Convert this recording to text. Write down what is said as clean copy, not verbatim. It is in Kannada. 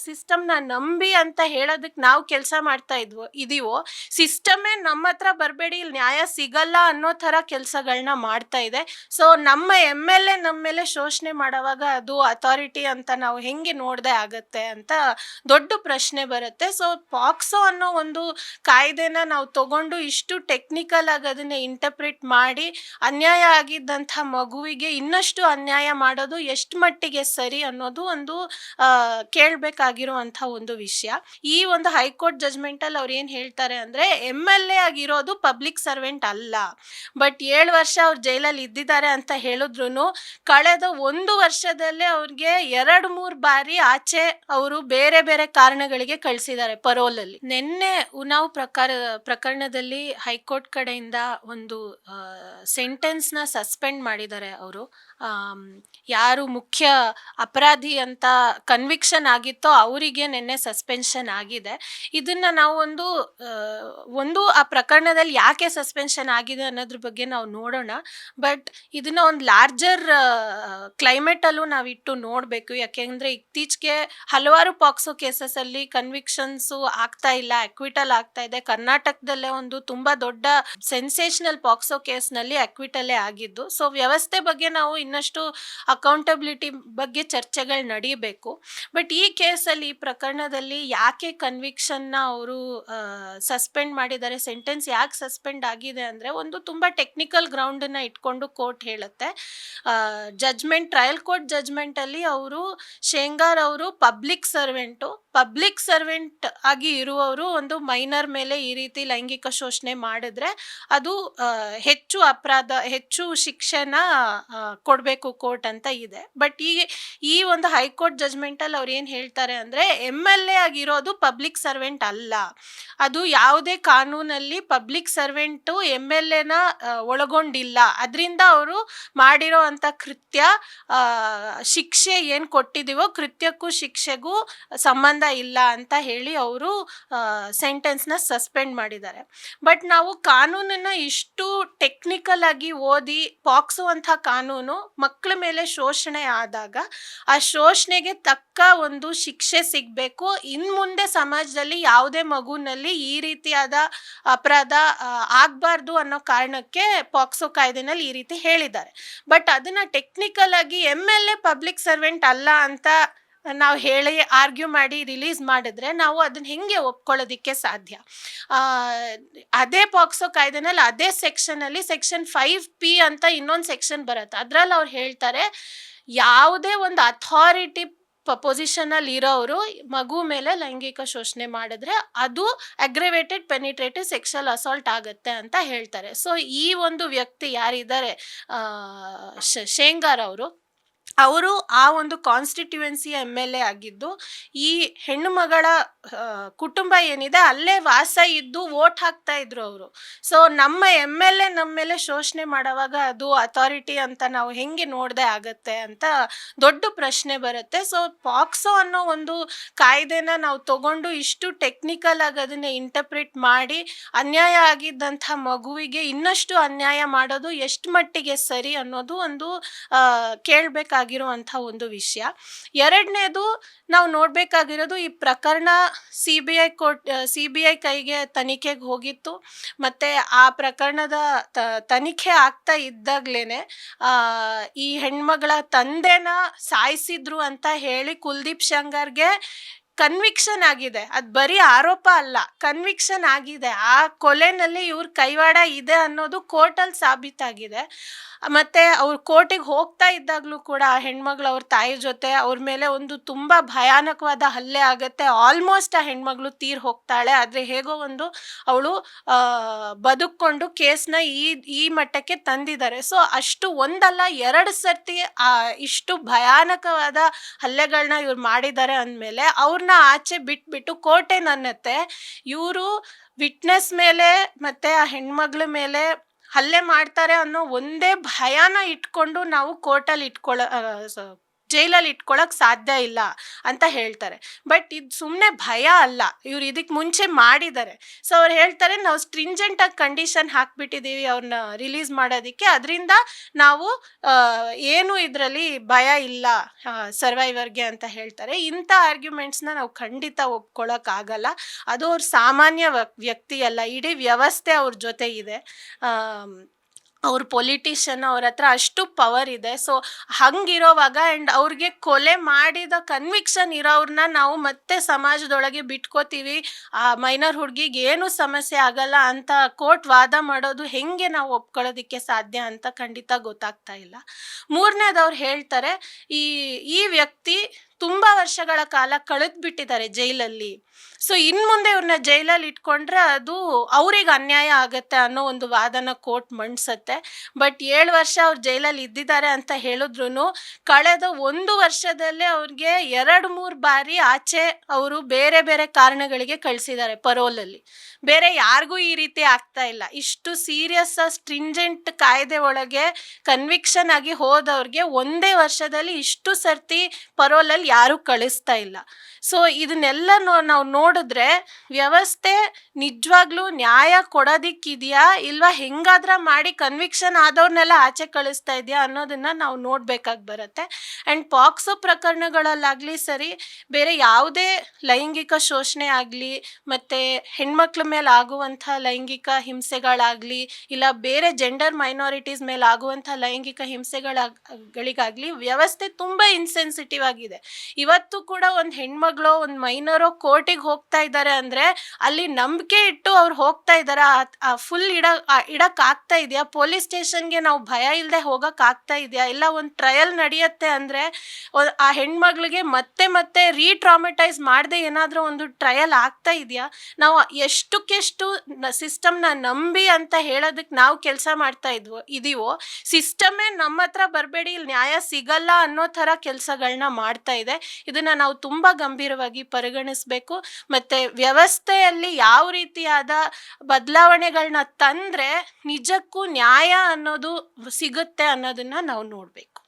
ಸಿಸ್ಟಮ್ನ ನಂಬಿ ಅಂತ ಹೇಳೋದಕ್ಕೆ ನಾವು ಕೆಲಸ ಮಾಡ್ತಾ ಇದೀವೋ, ಸಿಸ್ಟಮೇ ನಮ್ಮ ಹತ್ರ ಬರಬೇಡಿ, ಇಲ್ಲಿ ನ್ಯಾಯ ಸಿಗಲ್ಲ ಅನ್ನೋ ಥರ ಕೆಲಸಗಳನ್ನ ಮಾಡ್ತಾ ಇದೆ. ಸೊ ನಮ್ಮ MLA ನಮ್ಮ ಮೇಲೆ ಶೋಷಣೆ ಮಾಡೋವಾಗ ಅದು ಅಥಾರಿಟಿ ಅಂತ ನಾವು ಹೆಂಗೆ ನೋಡದೆ ಆಗತ್ತೆ ಅಂತ ದೊಡ್ಡ ಪ್ರಶ್ನೆ ಬರುತ್ತೆ. ಸೊ ಪಾಕ್ಸೋ ಅನ್ನೋ ಒಂದು ಕಾಯ್ದೆನ ನಾವು ತಗೊಂಡು ಇಷ್ಟು ಟೆಕ್ನಿಕಲ್ ಆಗಿ ಅದನ್ನ ಇಂಟರ್ಪ್ರಿಟ್ ಮಾಡಿ ಅನ್ಯಾಯ ಆಗಿದ್ದಂಥ ಮಗುವಿಗೆ ಇನ್ನಷ್ಟು ಅನ್ಯಾಯ ಮಾಡೋದು ಎಷ್ಟು ಮಟ್ಟಿಗೆ ಸರಿ ಅನ್ನೋದು ಒಂದು ಕೇಳಬೇಕಾಗಿರುವಂಥ ಒಂದು ವಿಷಯ. ಈ ಒಂದು ಹೈಕೋರ್ಟ್ ಜಜ್ಮೆಂಟಲ್ಲಿ ಅವ್ರು ಏನು ಹೇಳ್ತಾರೆ ಅಂದರೆ, MLA ಆಗಿರೋದು ಪಬ್ಲಿಕ್ ಸರ್ವೆಂಟ್ ಅಲ್ಲ, ಬಟ್ 7 ವರ್ಷ ಅವ್ರು ಜೈಲಲ್ಲಿ ಇದ್ದಿದ್ದಾರೆ ಅಂತ ಹೇಳಿದ್ರು ಕಳೆದ 1 ವರ್ಷದಲ್ಲೇ ಅವ್ರಿಗೆ 2-3 ಬಾರಿ ಆಚೆ ಅವರು ಬೇರೆ ಬೇರೆ ಕಾರಣಗಳಿಗೆ ಕಳಿಸಿದ್ದಾರೆ ಪರೋಲಲ್ಲಿ. ನಿನ್ನೆ ಉನ್ನಾವ್ ಪ್ರಕರಣದಲ್ಲಿ ಹೈಕೋರ್ಟ್ ಕಡೆಯಿಂದ ಒಂದು ಸೆಂಟೆನ್ಸ್ನ ಸಸ್ಪೆಂಡ್ ಮಾಡಿದ್ದಾರೆ. ಅವರು ಯಾರು ಮುಖ್ಯ ಅಪರಾಧಿ ಅಂತ ಕನ್ವಿಕ್ಷನ್ ಆಗಿತ್ತೋ ಅವರಿಗೆ ನಿನ್ನೆ ಸಸ್ಪೆನ್ಷನ್ ಆಗಿದೆ. ಇದನ್ನ ನಾವು ಒಂದು ಆ ಪ್ರಕರಣದಲ್ಲಿ ಯಾಕೆ ಸಸ್ಪೆನ್ಷನ್ ಆಗಿದೆ ಅನ್ನೋದ್ರ ಬಗ್ಗೆ ನಾವು ನೋಡೋಣ. ಬಟ್ ಇದನ್ನ ಒಂದು ಲಾರ್ಜರ್ ಕ್ಲೈಮೇಟಲ್ಲೂ ನಾವಿಟ್ಟು ನೋಡಬೇಕು. ಯಾಕೆಂದರೆ ಇತ್ತೀಚೆಗೆ ಹಲವಾರು ಪಾಕ್ಸೋ ಕೇಸಸ್ಸಲ್ಲಿ ಕನ್ವಿಕ್ಷನ್ಸು ಆಗ್ತಾ ಇಲ್ಲ, ಅಕ್ವಿಟಲ್ ಆಗ್ತಾ ಇದೆ. ಕರ್ನಾಟಕದಲ್ಲೇ ಒಂದು ತುಂಬ ದೊಡ್ಡ ಸೆನ್ಸೇಷನಲ್ ಪಾಕ್ಸೋ ಕೇಸ್ನಲ್ಲಿ ಅಕ್ವಿಟಲ್ಲೇ ಆಗಿದ್ದು. ಸೊ ವ್ಯವಸ್ಥೆ ಬಗ್ಗೆ ನಾವು ಇನ್ನಷ್ಟು ಅಕೌಂಟಬಿಲಿಟಿ ಬಗ್ಗೆ ಚರ್ಚೆಗಳು ನಡೀಬೇಕು. ಬಟ್ ಈ ಕೇಸಲ್ಲಿ, ಈ ಪ್ರಕರಣದಲ್ಲಿ ಯಾಕೆ ಕನ್ವಿಕ್ಷನ್ನ ಅವರು ಸಸ್ಪೆಂಡ್ ಮಾಡಿದ್ದಾರೆ, ಸೆಂಟೆನ್ಸ್ ಯಾಕೆ ಸಸ್ಪೆಂಡ್ ಆಗಿದೆ ಅಂದರೆ, ಒಂದು ತುಂಬ ಟೆಕ್ನಿಕಲ್ ಗ್ರೌಂಡನ್ನ ಇಟ್ಕೊಂಡು ಕೋರ್ಟ್ ಹೇಳುತ್ತೆ. ಟ್ರಯಲ್ ಕೋರ್ಟ್ ಜಜ್ಮೆಂಟಲ್ಲಿ ಅವರು ಶೇಂಗಾರ್ ಅವರು ಪಬ್ಲಿಕ್ ಸರ್ವೆಂಟ್ ಆಗಿ ಇರುವವರು ಒಂದು ಮೈನರ್ ಮೇಲೆ ಈ ರೀತಿ ಲೈಂಗಿಕ ಶೋಷಣೆ ಮಾಡಿದ್ರೆ ಅದು ಹೆಚ್ಚು ಶಿಕ್ಷೆನ ಕೊಡಬೇಕು ಕೋರ್ಟ್ ಅಂತ ಇದೆ. ಬಟ್ ಈ ಒಂದು ಹೈಕೋರ್ಟ್ ಜಜ್ಮೆಂಟಲ್ಲಿ ಅವ್ರು ಏನು ಹೇಳ್ತಾರೆ ಅಂದರೆ, MLA ಆಗಿರೋದು ಪಬ್ಲಿಕ್ ಸರ್ವೆಂಟ್ ಅಲ್ಲ, ಅದು ಯಾವುದೇ ಕಾನೂನಲ್ಲಿ ಪಬ್ಲಿಕ್ ಸರ್ವೆಂಟು MLAನ ಒಳಗೊಂಡಿಲ್ಲ, ಅದರಿಂದ ಅವರು ಮಾಡಿರೋ ಅಂಥ ಕೃತ್ಯ ಶಿಕ್ಷೆ ಏನು ಕೊಟ್ಟಿದ್ದೀವೋ ಕೃತ್ಯಕ್ಕೂ ಶಿಕ್ಷೆಗೂ ಸಂಬಂಧ ಇಲ್ಲ ಅಂತ ಹೇಳಿ ಅವರು ಸೆಂಟೆನ್ಸ್ನ ಸಸ್ಪೆಂಡ್ ಮಾಡಿದ್ದಾರೆ. ಬಟ್ ನಾವು ಕಾನೂನನ್ನು ಇಷ್ಟು ಟೆಕ್ನಿಕಲ್ ಆಗಿ ಓದಿ, ಪಾಕ್ಸೋ ಅಂತ ಕಾನೂನು ಮಕ್ಕಳ ಮೇಲೆ ಶೋಷಣೆ ಆದಾಗ ಆ ಶೋಷಣೆಗೆ ತಕ್ಕ ಒಂದು ಶಿಕ್ಷೆ ಸಿಗಬೇಕು. ಇನ್ನು ಮುಂದೆ ಸಮಾಜದಲ್ಲಿ ಯಾವುದೇ ಮಗುನಲ್ಲಿ ಈ ರೀತಿಯಾದ ಅಪರಾಧ ಆಗಬಾರ್ದು ಅನ್ನೋ ಕಾರಣಕ್ಕೆ ಪಾಕ್ಸೋ ಕಾಯ್ದೆನಲ್ಲಿ ಈ ರೀತಿ ಹೇಳಿದ್ದಾರೆ. ಬಟ್ ಅದನ್ನ ಟೆಕ್ನಿಕಲ್ ಆಗಿ MLA ಪಬ್ಲಿಕ್ ಸರ್ವೆಂಟ್ ಅಲ್ಲ ಅಂತ ನಾವು ಹೇಳಿ ಆರ್ಗ್ಯೂ ಮಾಡಿ ರಿಲೀಸ್ ಮಾಡಿದ್ರೆ ನಾವು ಅದನ್ನ ಹೆಂಗೆ ಒಪ್ಕೊಳ್ಳೋದಿಕ್ಕೆ ಸಾಧ್ಯ? ಅದೇ ಪಾಕ್ಸೋ ಕಾಯ್ದೆನಲ್ಲಿ ಅದೇ ಸೆಕ್ಷನಲ್ಲಿ ಸೆಕ್ಷನ್ 5P ಅಂತ ಇನ್ನೊಂದು ಸೆಕ್ಷನ್ ಬರುತ್ತೆ. ಅದರಲ್ಲಿ ಅವ್ರು ಹೇಳ್ತಾರೆ, ಯಾವುದೇ ಒಂದು ಅಥಾರಿಟಿ ಪೊಸಿಷನಲ್ಲಿ ಇರೋರು ಮಗು ಮೇಲೆ ಲೈಂಗಿಕ ಶೋಷಣೆ ಮಾಡಿದ್ರೆ ಅದು ಅಗ್ರವೇಟೆಡ್ ಪೆನಿಟ್ರೇಟಿವ್ ಸೆಕ್ಷುವಲ್ ಅಸಾಲ್ಟ್ ಆಗುತ್ತೆ ಅಂತ ಹೇಳ್ತಾರೆ. ಸೊ ಈ ಒಂದು ವ್ಯಕ್ತಿ ಯಾರಿದ್ದಾರೆ, ಶೇಂಗಾರ್ ಅವರು ಆ ಒಂದು ಕಾನ್ಸ್ಟಿಟ್ಯೂಯೆನ್ಸಿಯ MLA ಆಗಿದ್ದು, ಈ ಹೆಣ್ಣು ಮಗಳ ಕುಟುಂಬ ಏನಿದೆ ಅಲ್ಲೇ ವಾಸ ಇದ್ದು ವೋಟ್ ಹಾಕ್ತಾ ಇದ್ರು ಅವರು. ಸೊ ನಮ್ಮ MLA ನಮ್ಮ ಮೇಲೆ ಶೋಷಣೆ ಮಾಡೋವಾಗ ಅದು ಅಥಾರಿಟಿ ಅಂತ ನಾವು ಹೆಂಗೆ ನೋಡದೆ ಆಗತ್ತೆ ಅಂತ ದೊಡ್ಡ ಪ್ರಶ್ನೆ ಬರುತ್ತೆ. ಸೊ ಪಾಕ್ಸೋ ಅನ್ನೋ ಒಂದು ಕಾಯ್ದೆನ ನಾವು ತಗೊಂಡು ಇಷ್ಟು ಟೆಕ್ನಿಕಲ್ ಆಗಿ ಅದನ್ನ ಇಂಟರ್ಪ್ರಿಟ್ ಮಾಡಿ ಅನ್ಯಾಯ ಆಗಿದ್ದಂಥ ಮಗುವಿಗೆ ಇನ್ನಷ್ಟು ಅನ್ಯಾಯ ಮಾಡೋದು ಎಷ್ಟು ಮಟ್ಟಿಗೆ ಸರಿ ಅನ್ನೋದು ಒಂದು ಕೇಳಬೇಕಾಗಿರುವಂಥ ಒಂದು ವಿಷಯ. ಎರಡನೇದು ನಾವು ನೋಡಬೇಕಾಗಿರೋದು, ಈ ಪ್ರಕರಣ CBI ಕೈಗೆ ತನಿಖೆಗೆ ಹೋಗಿತ್ತು. ಮತ್ತು ಆ ಪ್ರಕರಣದ ತನಿಖೆ ಆಗ್ತಾ ಇದ್ದಾಗಲೇ ಈ ಹೆಣ್ಮಗಳ ತಂದೆನ ಸಾಯಿಸಿದ್ರು ಅಂತ ಹೇಳಿ ಕುಲ್ದೀಪ್ ಶೆಂಗಾರ್ಗೆ ಕನ್ವಿಕ್ಷನ್ ಆಗಿದೆ. ಅದು ಬರೀ ಆರೋಪ ಅಲ್ಲ, ಕನ್ವಿಕ್ಷನ್ ಆಗಿದೆ. ಆ ಕೊಲೆನಲ್ಲಿ ಇವ್ರ ಕೈವಾಡ ಇದೆ ಅನ್ನೋದು ಕೋರ್ಟಲ್ಲಿ ಸಾಬೀತಾಗಿದೆ. ಮತ್ತು ಅವ್ರು ಕೋರ್ಟಿಗೆ ಹೋಗ್ತಾ ಇದ್ದಾಗಲೂ ಕೂಡ ಆ ಹೆಣ್ಮಗಳು ಅವ್ರ ತಾಯಿ ಜೊತೆ ಅವ್ರ ಮೇಲೆ ಒಂದು ತುಂಬ ಭಯಾನಕವಾದ ಹಲ್ಲೆ ಆಗುತ್ತೆ. ಆಲ್ಮೋಸ್ಟ್ ಆ ಹೆಣ್ಮಗಳು ತೀರ್ ಹೋಗ್ತಾಳೆ. ಆದರೆ ಹೇಗೋ ಒಂದು ಅವಳು ಬದುಕೊಂಡು ಕೇಸ್ನ ಈ ಮಟ್ಟಕ್ಕೆ ತಂದಿದ್ದಾರೆ. ಸೊ ಅಷ್ಟು ಒಂದಲ್ಲ 2 ಸರ್ತಿ ಇಷ್ಟು ಭಯಾನಕವಾದ ಹಲ್ಲೆಗಳನ್ನ ಇವ್ರು ಮಾಡಿದ್ದಾರೆ ಅಂದಮೇಲೆ ಅವ್ರನ್ನ ಆಚೆ ಬಿಟ್ಬಿಟ್ಟು ಕೋರ್ಟ್ ಏನನ್ನತ್ತೆ, ಇವರು ವಿಟ್ನೆಸ್ ಮೇಲೆ ಮತ್ತು ಆ ಹೆಣ್ಮಗಳ ಮೇಲೆ ಹಲ್ಲೆ ಮಾಡ್ತಾರೆ ಅನ್ನೋ ಒಂದೇ ಭಯನ ಇಟ್ಕೊಂಡು ನಾವು ಕೋರ್ಟಲ್ಲಿ ಜೈಲಲ್ಲಿ ಇಟ್ಕೊಳಕ್ ಸಾಧ್ಯ ಇಲ್ಲ ಅಂತ ಹೇಳ್ತಾರೆ. ಬಟ್ ಇದು ಸುಮ್ಮನೆ ಭಯ ಅಲ್ಲ, ಇವ್ರು ಇದಕ್ಕೆ ಮುಂಚೆ ಮಾಡಿದ್ದಾರೆ. ಸೊ ಅವ್ರು ಹೇಳ್ತಾರೆ, ನಾವು ಸ್ಟ್ರಿಂಜೆಂಟ್ ಆಗಿ ಕಂಡೀಷನ್ ಹಾಕ್ಬಿಟ್ಟಿದ್ದೀವಿ ಅವ್ರನ್ನ ರಿಲೀಸ್ ಮಾಡೋದಕ್ಕೆ, ಅದರಿಂದ ನಾವು ಏನು ಇದರಲ್ಲಿ ಭಯ ಇಲ್ಲ ಸರ್ವೈವರ್ಗೆ ಅಂತ ಹೇಳ್ತಾರೆ. ಇಂಥ ಆರ್ಗ್ಯುಮೆಂಟ್ಸ್ನ ನಾವು ಖಂಡಿತ ಒಪ್ಕೊಳ್ಳೋಕ್ಕಾಗಲ್ಲ. ಅದು ಅವ್ರ ಸಾಮಾನ್ಯ ವ್ಯಕ್ತಿ ಅಲ್ಲ, ಇಡೀ ವ್ಯವಸ್ಥೆ ಅವ್ರ ಜೊತೆ ಇದೆ. ಅವ್ರ ಪೊಲಿಟಿಷಿಯನ್, ಅವ್ರ ಹತ್ರ ಅಷ್ಟು ಪವರ್ ಇದೆ. ಸೊ ಹಂಗಿರೋವಾಗ ಆ್ಯಂಡ್ ಅವ್ರಿಗೆ ಕೊಲೆ ಮಾಡಿದ ಕನ್ವಿಕ್ಷನ್ ಇರೋವ್ರನ್ನ ನಾವು ಮತ್ತೆ ಸಮಾಜದೊಳಗೆ ಬಿಟ್ಕೋತೀವಿ, ಆ ಮೈನರ್ ಹುಡುಗಿಗೆ ಏನು ಸಮಸ್ಯೆ ಆಗಲ್ಲ ಅಂತ ಕೋರ್ಟ್ ವಾದ ಮಾಡೋದು ಹೆಂಗೆ ನಾವು ಒಪ್ಕೊಳ್ಳೋದಕ್ಕೆ ಸಾಧ್ಯ ಅಂತ ಖಂಡಿತ ಗೊತ್ತಾಗ್ತಾ ಇಲ್ಲ. ಮೂರನೇದವ್ರು ಹೇಳ್ತಾರೆ, ಈ ಈ ವ್ಯಕ್ತಿ ತುಂಬ ವರ್ಷಗಳ ಕಾಲ ಕಳೆದ್ಬಿಟ್ಟಿದ್ದಾರೆ ಜೈಲಲ್ಲಿ. ಸೊ ಇನ್ನು ಮುಂದೆ ಇವ್ರನ್ನ ಜೈಲಲ್ಲಿ ಇಟ್ಕೊಂಡ್ರೆ ಅದು ಅವ್ರಿಗೆ ಅನ್ಯಾಯ ಆಗತ್ತೆ ಅನ್ನೋ ಒಂದು ವಾದನ ಕೋರ್ಟ್ ಮಂಡಿಸತ್ತೆ. ಬಟ್ 7 ವರ್ಷ ಅವ್ರು ಜೈಲಲ್ಲಿ ಇದ್ದಿದ್ದಾರೆ ಅಂತ ಹೇಳಿದ್ರು ಕಳೆದ 1 ವರ್ಷದಲ್ಲೇ ಅವ್ರಿಗೆ 2-3 ಬಾರಿ ಆಚೆ ಅವರು ಬೇರೆ ಬೇರೆ ಕಾರಣಗಳಿಗೆ ಕಳಿಸಿದ್ದಾರೆ ಪರೋಲಲ್ಲಿ. ಬೇರೆ ಯಾರಿಗೂ ಈ ರೀತಿ ಆಗ್ತಾ ಇಲ್ಲ. ಇಷ್ಟು ಸೀರಿಯಸ್ ಸ್ಟ್ರಿಂಜೆಂಟ್ ಕಾಯ್ದೆ ಒಳಗೆ ಕನ್ವಿಕ್ಷನ್ ಆಗಿ ಹೋದವ್ರಿಗೆ 1 ವರ್ಷದಲ್ಲಿ ಇಷ್ಟು ಸರ್ತಿ ಪರೋಲಲ್ಲಿ ಯಾರೂ ಕಳಿಸ್ತಾ ಇಲ್ಲ. ಸೊ ಇದನ್ನೆಲ್ಲ ನಾವು ನೋಡಿದ್ರೆ ವ್ಯವಸ್ಥೆ ನಿಜವಾಗ್ಲೂ ನ್ಯಾಯ ಕೊಡೋದಿಕ್ಕಿದೆಯಾ ಇಲ್ವಾ, ಹೆಂಗಾದ್ರ ಮಾಡಿ ಕನ್ವಿಕ್ಷನ್ ಆದವ್ರನ್ನೆಲ್ಲ ಆಚೆ ಕಳಿಸ್ತಾ ಇದೆಯಾ ಅನ್ನೋದನ್ನ ನಾವು ನೋಡ್ಬೇಕಾಗಿ ಬರುತ್ತೆ. ಆ್ಯಂಡ್ ಪಾಕ್ಸೋ ಪ್ರಕರಣಗಳಲ್ಲಾಗಲಿ ಸರಿ, ಬೇರೆ ಯಾವುದೇ ಲೈಂಗಿಕ ಶೋಷಣೆ ಆಗಲಿ, ಮತ್ತು ಹೆಣ್ಮಕ್ಳ ಮೇಲೆ ಆಗುವಂಥ ಲೈಂಗಿಕ ಹಿಂಸೆಗಳಾಗಲಿ, ಇಲ್ಲ ಬೇರೆ ಜೆಂಡರ್ ಮೈನಾರಿಟೀಸ್ ಮೇಲೆ ಆಗುವಂಥ ಲೈಂಗಿಕ ಹಿಂಸೆಗಳಿಗಾಗಲಿ ವ್ಯವಸ್ಥೆ ತುಂಬ ಇನ್ಸೆನ್ಸಿಟಿವ್ ಆಗಿದೆ. ಇವತ್ತು ಕೂಡ ಒಂದು ಹೆಣ್ಮಗಳೋ ಒಂದು ಮೈನರೋ ಕೋರ್ಟಿಗೆ ಹೋಗ್ತಾ ಇದ್ದಾರೆ ಅಂದರೆ ಅಲ್ಲಿ ನಂಬಿಕೆ ಇಟ್ಟು ಅವ್ರು ಹೋಗ್ತಾ ಇದ್ದಾರೆ, ಫುಲ್ ಇಡಕ್ಕೆ ಆಗ್ತಾ ಇದೆಯಾ? ಪೊಲೀಸ್ ಸ್ಟೇಷನ್ಗೆ ನಾವು ಭಯ ಇಲ್ಲದೆ ಹೋಗಕ್ಕೆ ಆಗ್ತಾ ಇದೆಯಾ? ಇಲ್ಲ ಒಂದು ಟ್ರಯಲ್ ನಡೆಯುತ್ತೆ ಅಂದರೆ ಆ ಹೆಣ್ಮಗಳಿಗೆ ಮತ್ತೆ ಮತ್ತೆ ರೀಟ್ರಾಮೆಟೈಸ್ ಮಾಡದೆ ಏನಾದರೂ ಒಂದು ಟ್ರಯಲ್ ಆಗ್ತಾ ಇದೆಯಾ? ನಾವು ಎಷ್ಟಕ್ಕೆಷ್ಟು ಸಿಸ್ಟಮ್ನ ನಂಬಿ ಅಂತ ಹೇಳೋದಕ್ಕೆ ನಾವು ಕೆಲಸ ಮಾಡ್ತಾ ಇದೀವೋ, ಸಿಸ್ಟಮೇ ನಮ್ಮ ಹತ್ರ ಬರಬೇಡಿ, ಇಲ್ಲಿ ನ್ಯಾಯ ಸಿಗಲ್ಲ ಅನ್ನೋ ಥರ ಕೆಲಸಗಳನ್ನ ಮಾಡ್ತಾ ಇದೆ. ಇದನ್ನು ನಾವು ತುಂಬ ಗಂಭೀರವಾಗಿ ಪರಿಗಣಿಸಬೇಕು. ಮತ್ತು ವ್ಯವಸ್ಥೆಯಲ್ಲಿ ಯಾವ ರೀತಿಯಾದ ಬದಲಾವಣೆಗಳನ್ನ ತಂದರೆ ನಿಜಕ್ಕೂ ನ್ಯಾಯ ಅನ್ನೋದು ಸಿಗುತ್ತೆ ಅನ್ನೋದನ್ನು ನಾವು ನೋಡಬೇಕು.